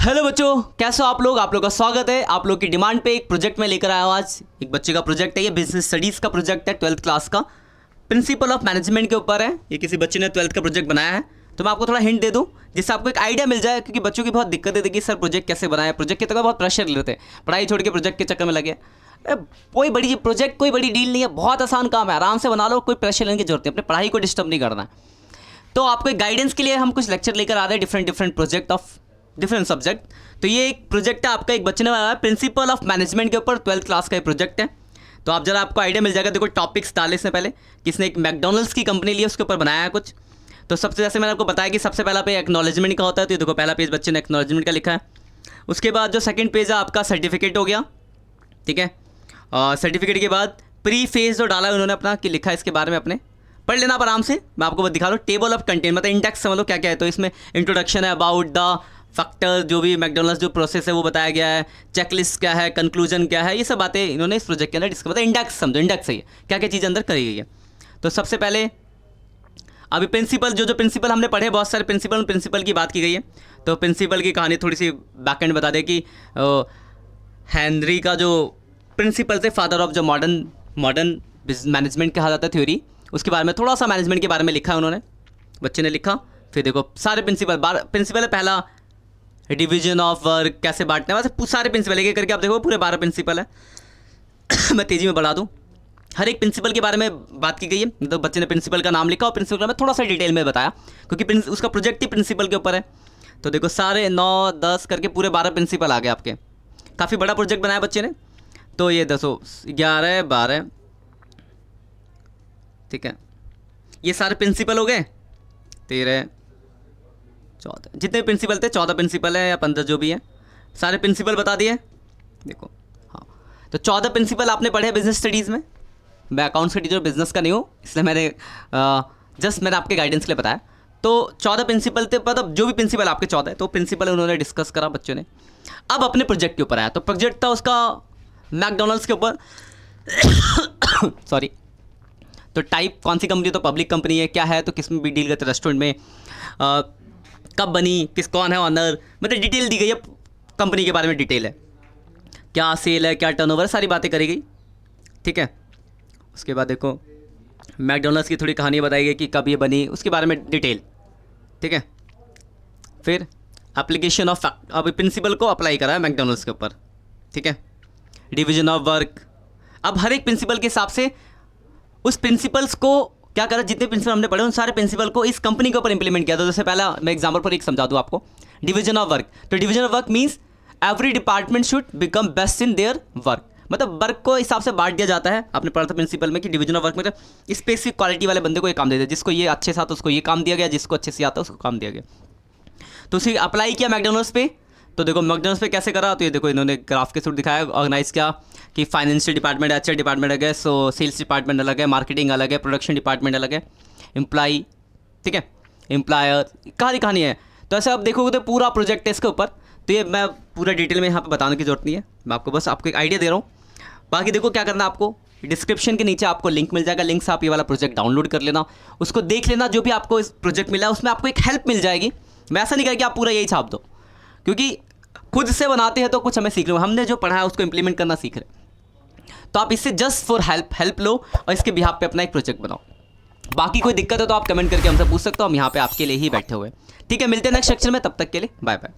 Hello बच्चों, कैसे हो आप लोग का स्वागत है। आप लोग की डिमांड पे एक प्रोजेक्ट में लेकर आया हूँ। आज एक बच्चे का प्रोजेक्ट है, ये बिजनेस स्टडीज़ का प्रोजेक्ट है, 12th क्लास का, प्रिंसिपल ऑफ मैनेजमेंट के ऊपर है। ये किसी बच्चे ने 12th का प्रोजेक्ट बनाया है, तो मैं आपको थोड़ा हिंट दे दूँ जिससे आपको एक आइडिया मिल जाए, क्योंकि बच्चों की बहुत दिक्कत है कि सर प्रोजेक्ट कैसे बनाया। प्रोजेक्ट के तक बहुत प्रेशर लेते हैं, पढ़ाई छोड़ के प्रोजेक्ट के चक्कर में लगे। कोई बड़ी प्रोजेक्ट कोई बड़ी डील नहीं है, बहुत आसान काम है, आराम से बना लो, कोई प्रेशर लेने की जरूरत नहीं, अपने पढ़ाई को डिस्टर्ब नहीं करना है। तो आपको एक गाइडेंस के लिए हम कुछ लेक्चर लेकर आ रहे हैं, different project of different subject. तो ये एक प्रोजेक्ट है आपका, एक बच्चे ने बनाया है प्रिंसिपल ऑफ मैनेजमेंट के ऊपर, 12th क्लास का एक प्रोजेक्ट है। तो आप जरा आपको आइडिया मिल जाएगा। देखो टॉपिक्स डाले इसने पहले, किसने एक मैकडोनल्ड्स की कंपनी ली है, उसके ऊपर बनाया है कुछ। तो सबसे जैसे मैंने आपको बताया कि सबसे पहला पेज एक्नॉलेजमेंट का होता है, तो ये देखो पहला पेज बच्चे ने एक्नॉलेजमेंट का लिखा है। उसके बाद जो सेकंड पेज है आपका सर्टिफिकेट हो गया, ठीक है। और सर्टिफिकेट के बाद प्री फेज जो डाला है उन्होंने अपना कि लिखा है इसके बारे में, अपने पढ़ लेना आप आराम से। मैं आपको दिखा रहा हूँ, टेबल ऑफ कंटेंट मतलब इंडेक्स समझ लो क्या क्या है। तो इसमें इंट्रोडक्शन है, अबाउट द फैक्टर, जो भी मैकडोनल्ड्स जो प्रोसेस है वो बताया गया है, चेकलिस्ट क्या है, कंक्लूजन क्या है, ये सब बातें इन्होंने इस प्रोजेक्ट के अंदर डिस्कस, मतलब इंडेक्स समझो, इंडेक्स है ये क्या क्या चीज़ अंदर करी गई है। तो सबसे पहले अभी प्रिंसिपल जो प्रिंसिपल हमने पढ़े, बहुत सारे प्रिंसिपल की बात की गई है। तो प्रिंसिपल की कहानी थोड़ी सी बैकएंड बता दें कि हेनरी का जो प्रिंसिपल थे, फादर ऑफ जो मॉडर्न मैनेजमेंट कहा जाता है थ्योरी, उसके बारे में थोड़ा सा मैनेजमेंट के बारे में लिखा है उन्होंने, बच्चे ने लिखा। फिर देखो सारे प्रिंसिपल है, पहला डिवीजन ऑफ वर्क कैसे बांटना है, वैसे सारे प्रिंसिपल एक करके आप देखो पूरे 12 प्रिंसिपल है। मैं तेज़ी में बढ़ा दूँ, हर एक प्रिंसिपल के बारे में बात की गई है। तो बच्चे ने प्रिंसिपल का नाम लिखा और प्रिंसिपल में थोड़ा सा डिटेल में बताया, क्योंकि उसका प्रोजेक्ट ही प्रिंसिपल के ऊपर है। तो देखो सारे 9, 10 करके पूरे 12 प्रिंसिपल आ गए आपके। काफ़ी बड़ा प्रोजेक्ट बनाया बच्चे ने। तो ये 10, 11, 12, ठीक है, ये सारे प्रिंसिपल हो गए। 13, 14, जितने प्रिंसिपल थे, 14 प्रिंसिपल है या 15 जो भी है, सारे प्रिंसिपल बता दिए। देखो हाँ, तो 14 प्रिंसिपल आपने पढ़े बिजनेस स्टडीज़ में। मैं अकाउंट्स का टीचर बिजनेस का नहीं हूँ, इसलिए मैंने मैंने आपके गाइडेंस के लिए बताया। तो 14 प्रिंसिपल थे, मतलब जो भी प्रिंसिपल आपके 14 तो प्रिंसिपल उन्होंने डिस्कस करा बच्चों ने। अब अपने प्रोजेक्ट के ऊपर आया, तो प्रोजेक्ट था उसका मैकडोनल्ड्स के ऊपर। सॉरी। तो टाइप कौन सी कंपनी, तो पब्लिक कंपनी है, क्या है, तो किस में भी डील करते, रेस्टोरेंट में, कब बनी, कौन है ऑनर, मतलब डिटेल दी गई है कंपनी के बारे में, डिटेल है, क्या सेल है, क्या टर्नओवर, सारी बातें करी गई, ठीक है। उसके बाद देखो मैकडोनल्ड्स की थोड़ी कहानी बताई गई कि कब ये बनी, उसके बारे में डिटेल, ठीक है। फिर एप्लीकेशन ऑफ अब प्रिंसिपल को अप्लाई करा है मैकडोनल्ड्स के ऊपर, ठीक है। डिवीजन ऑफ वर्क, अब हर एक प्रिंसिपल के हिसाब से उस प्रिंसिपल्स को क्या करा, जितने प्रिंसिपल हमने पढ़े उन सारे प्रिंसिपल को इस कंपनी के ऊपर इंप्लीमेंट किया था। जैसे पहला मैं एग्जांपल पर एक समझा दूँ आपको, डिवीजन ऑफ वर्क। तो division of work means every department should become best in their work, मतलब वर्क को हिसाब से बांट दिया जाता है। आपने पढ़ा था प्रिंसिपल में कि डिवीजन ऑफ वर्क में स्पेसिफिक क्वालिटी वाले बंदे को ये काम दे दिया, जिसको ये अच्छे से आता उसको ये काम दिया गया, जिसको अच्छे से आता उसको काम दिया गया। तो उसे अप्लाई किया मैकडोनल्ड्स पे। तो देखो मैकडोनल्ड्स पे कैसे करा, तो ये देखो इन्होंने ग्राफ के थ्रू दिखाया, ऑर्गेनाइज किया कि फाइनेंशियल डिपार्टमेंट, एचआर डिपार्टमेंट अलग है, सो सेल्स डिपार्टमेंट अलग है, मार्केटिंग अलग है, प्रोडक्शन डिपार्टमेंट अलग है, एम्प्लॉई, ठीक है, एम्प्लॉयर, कहानी है। तो ऐसे आप देखोगे तो पूरा प्रोजेक्ट है इसके ऊपर। तो ये मैं पूरा डिटेल में यहाँ पे बताने की जरूरत नहीं है, मैं आपको बस आपको एक आइडिया दे रहा हूँ। बाकी देखो क्या करना, आपको डिस्क्रिप्शन के नीचे आपको लिंक मिल जाएगा, लिंक से आप ये वाला प्रोजेक्ट डाउनलोड कर लेना, उसको देख लेना। जो भी आपको इस प्रोजेक्ट मिला है उसमें आपको एक हेल्प मिल जाएगी। मैं ऐसा नहीं कह कि आप पूरा यही छाप दो, क्योंकि खुद से बनाते हैं तो कुछ हमें सीख रहे हो, हमने जो पढ़ा है उसको इंप्लीमेंट करना सीख रहे हैं। तो आप इससे जस्ट फॉर हेल्प लो और इसके बिहाफ पे अपना एक प्रोजेक्ट बनाओ। बाकी कोई दिक्कत है तो आप कमेंट करके हमसे पूछ सकते हो, हम यहाँ पे आपके लिए ही बैठे हुए हैं, ठीक है। मिलते हैं नेक्स्ट सेक्शन में, तब तक के लिए बाय बाय।